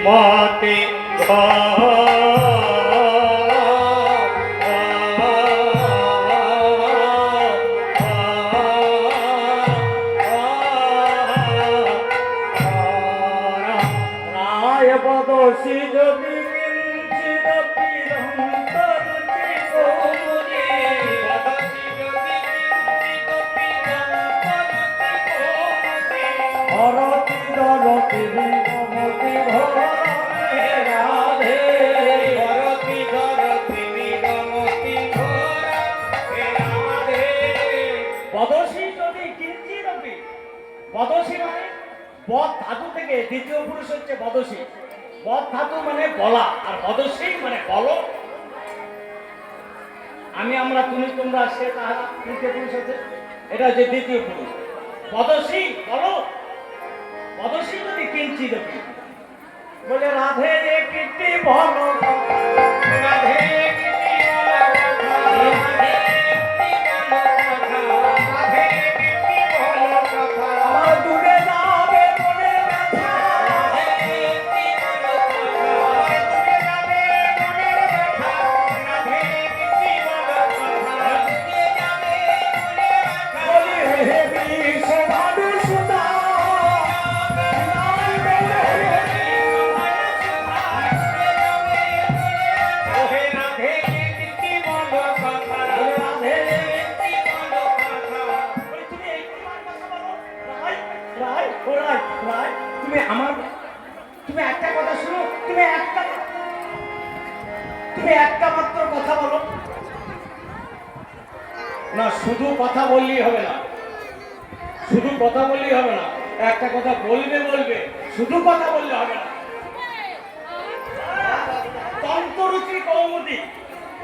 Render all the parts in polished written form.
মাতে রায় বদসি যদি কিঞ্চিত পিরন্তর চিকৌরি বদসি যদি কিঞ্চিত পিরন্তর চিকৌরি হরতি দরতি বিগমতি ঘরে রাধে হরতি দরতি বিগমতি ঘরে রাধে বদসি যদি কিঞ্চিত বদসি মানে বদ ধাতু থেকে দ্বিতীয় পুরুষ হচ্ছে বদসী। বদ ধাতু মানে বলা, আর বদসী মানে বলো। আমি, আমরা, তুমি, তোমরা, সে, তাহারা তৃতীয় পুরুষ হচ্ছে, এটা হচ্ছে দ্বিতীয় পুরুষ। বদসী বলো, বদসী যদি কিঞ্চিত বলে রাধে রে কীর্তি বলো, রাধে কীর্তি বলো, রাধে কীর্তি বলো কথা, রাধে কীর্তি বলো কথা, আমার দূরে যাবে মনের ব্যথা, রাধে কীর্তি বলো কথা, দূরে যাবে মনের ব্যথা, রাধে কীর্তি বলো কথা, দূরে যাবে মনের ব্যথা, বলি হে বিষ ভাদু সুধা, তুমি আমার, তুমি একটা কথা শুনো, তুমি একটা মাত্র কথা বলো না। শুধু কথা বললেই হবে না, শুধু কথা বললেই হবে না, একটা কথা বলবে, শুধু কথা বললে হবে না। তন্ত্ররুচি কৌমুদি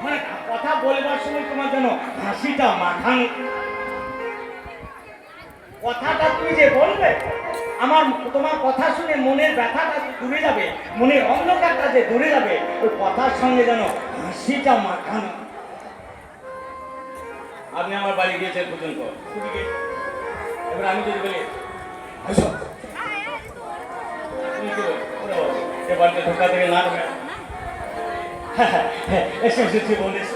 মানে কথা বলবার সময় তোমার যেন হাসিটা মাখানো, কথাটা তুমি যে বলবে, আমার তোমার কথা শুনে মনের ব্যথাটা দূরে যাবে, মনের অন্ধকারটা যে দূরে যাবে, ওই কথার সঙ্গে যেন হাসিটা মাখানো। আপনি আমার বাড়ি গিয়েছেন পর্যন্ত, এবার আমি যদি বলি তুমি কি বল, এ বাড়িতে ঢোকা থেকে না ঢোকা, এসে এসেছি বলিস